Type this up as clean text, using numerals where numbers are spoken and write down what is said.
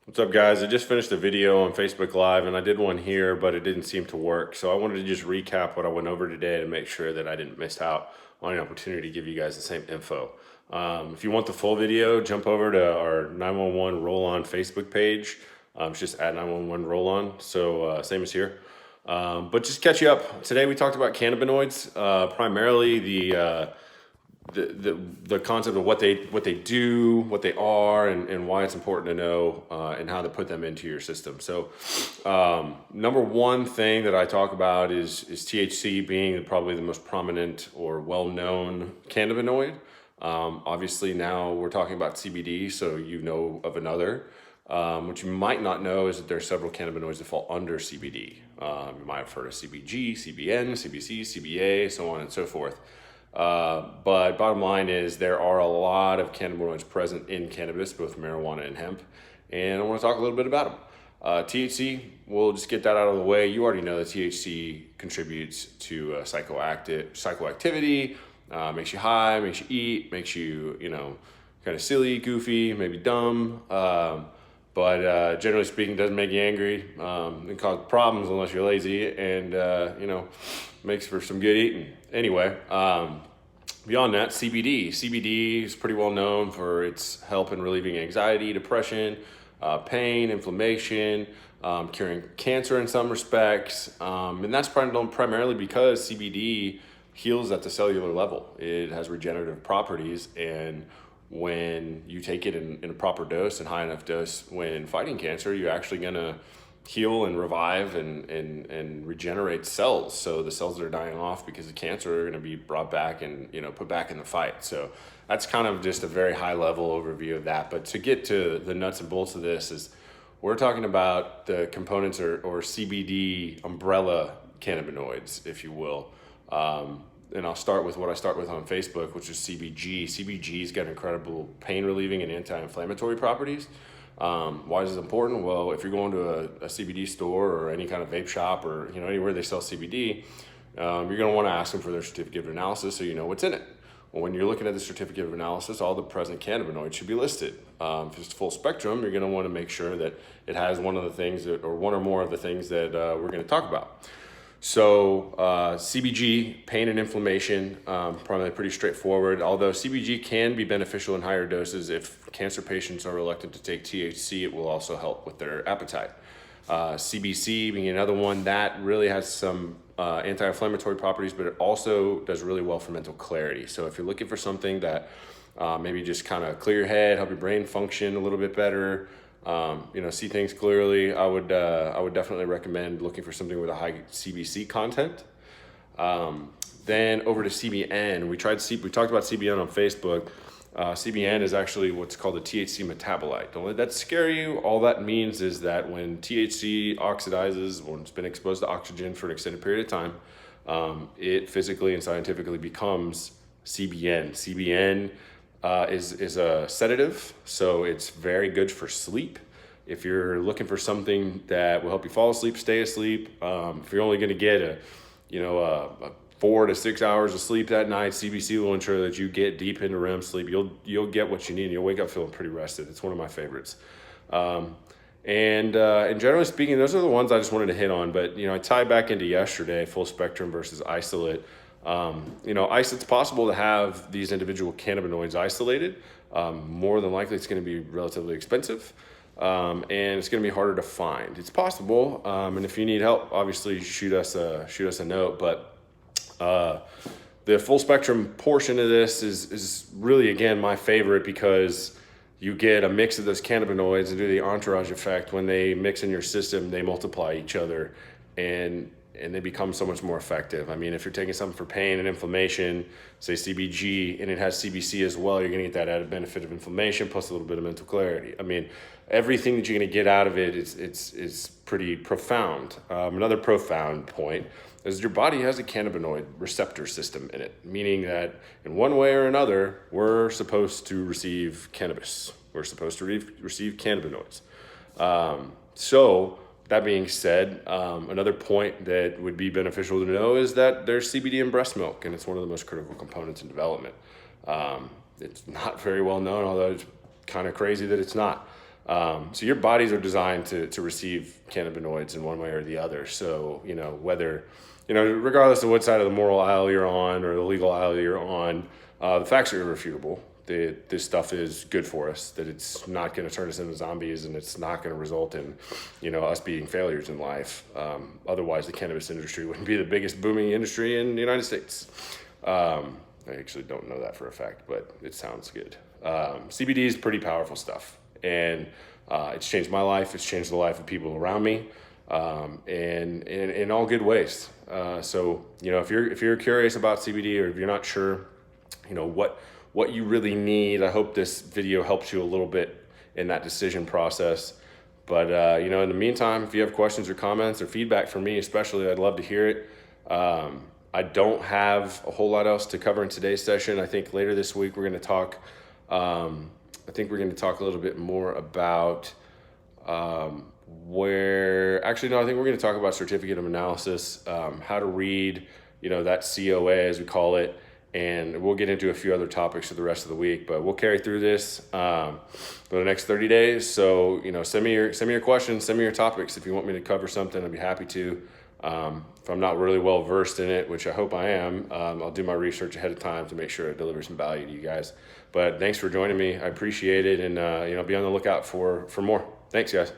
What's up, guys? I just finished a video on Facebook Live and I did one here, but it didn't seem to work. So I wanted to just recap what I went over today to make sure that I didn't miss out on an opportunity to give you guys the same info. If you want the full video, jump over to our 911 Roll On Facebook page. It's just at 911 Roll On. So same as here. But just to catch you up, today we talked about cannabinoids, primarily the concept of what they do, what they are, and why it's important to know, and how to put them into your system. So, number one thing that I talk about is THC being probably the most prominent or well-known cannabinoid. Obviously, now we're talking about CBD, so you know of another. What you might not know is that there are several cannabinoids that fall under CBD. You might have heard of CBG, CBN, CBC, CBA, so on and so forth. But bottom line is there are a lot of cannabinoids present in cannabis, both marijuana and hemp, and I want to talk a little bit about them. THC, we'll just get that out of the way. You already know that THC contributes to psychoactivity, makes you high, makes you eat, makes you, kind of silly, goofy, maybe dumb. But generally speaking, doesn't make you angry. It causes problems unless you're lazy, and makes for some good eating. Anyway, beyond that, CBD. CBD is pretty well known for its help in relieving anxiety, depression, pain, inflammation, curing cancer in some respects, and that's primarily because CBD heals at the cellular level. It has regenerative properties, and when you take it in a proper dose and high enough dose when fighting cancer, you're actually going to heal and revive and regenerate cells. So the cells that are dying off because of cancer are going to be brought back and put back in the fight. So that's kind of just a very high level overview of that. But to get to the nuts and bolts of this is we're talking about the components or CBD umbrella cannabinoids, if you will. And I'll start with what I start with on Facebook, which is CBG. CBG's got incredible pain relieving and anti-inflammatory properties. Why is it important? Well, if you're going to a CBD store or any kind of vape shop or anywhere they sell CBD, you're going to want to ask them for their certificate of analysis so you know what's in it. Well, when you're looking at the certificate of analysis, all the present cannabinoids should be listed. If it's full spectrum, you're going to want to make sure that it has one of the things or one or more of the things that we're going to talk about. So CBG, pain and inflammation, probably pretty straightforward, although CBG can be beneficial in higher doses. If cancer patients are reluctant to take THC, it will also help with their appetite. CBC being another one that really has some anti-inflammatory properties, but it also does really well for mental clarity. So if you're looking for something that maybe just kind of clear your head, help your brain function a little bit better, see things clearly, I would definitely recommend looking for something with a high CBC content. Then over to CBN. We talked about CBN on Facebook. CBN is actually what's called a THC metabolite. Don't let that scare you. All that means is that when THC oxidizes, when it's been exposed to oxygen for an extended period of time, it physically and scientifically becomes CBN. CBN is a sedative, so it's very good for sleep. If you're looking for something that will help you fall asleep, stay asleep, if you're only going to get a 4 to 6 hours of sleep that night, CBC will ensure that you get deep into REM sleep. You'll get what you need, and you'll wake up feeling pretty rested. It's one of my favorites. And generally speaking, those are the ones I just wanted to hit on. But I tie back into yesterday, full spectrum versus isolate. It's possible to have these individual cannabinoids isolated. More than likely, it's going to be relatively expensive, and it's going to be harder to find. It's possible, and if you need help, obviously shoot us a note. But the full spectrum portion of this is really, again, my favorite because you get a mix of those cannabinoids and do the entourage effect. When they mix in your system, they multiply each other, and they become so much more effective. I mean, if you're taking something for pain and inflammation, say CBG, and it has CBC as well, you're gonna get that added benefit of inflammation plus a little bit of mental clarity. I mean, everything that you're gonna get out of it is pretty profound. Another profound point is your body has a cannabinoid receptor system in it, meaning that in one way or another, we're supposed to receive cannabis. We're supposed to receive cannabinoids. So that being said, another point that would be beneficial to know is that there's CBD in breast milk, and it's one of the most critical components in development. It's not very well known, although it's kind of crazy that it's not. So your bodies are designed to receive cannabinoids in one way or the other. So, whether, regardless of what side of the moral aisle you're on or the legal aisle you're on, the facts are irrefutable. This stuff is good for us, that it's not going to turn us into zombies, and it's not going to result in, us being failures in life. Otherwise, the cannabis industry wouldn't be the biggest booming industry in the United States. I actually don't know that for a fact, but it sounds good. CBD is pretty powerful stuff, and it's changed my life. It's changed the life of people around me, and in all good ways. So, if you're curious about CBD, or if you're not sure, what you really need, I hope this video helps you a little bit in that decision process. But, in the meantime, if you have questions or comments or feedback from me, especially, I'd love to hear it. I don't have a whole lot else to cover in today's session. I think later this week we're going to talk. I think we're going to talk a little bit more about I think we're going to talk about certificate of analysis, how to read, that COA as we call it, and we'll get into a few other topics for the rest of the week. But we'll carry through this for the next 30 days. So send me your questions, send me your topics if you want me to cover something. I'd be happy to. If I'm not really well versed in it, which I hope I am, I'll do my research ahead of time to make sure it delivers some value to you guys. But thanks for joining me. I appreciate it, and be on the lookout for more. Thanks, guys.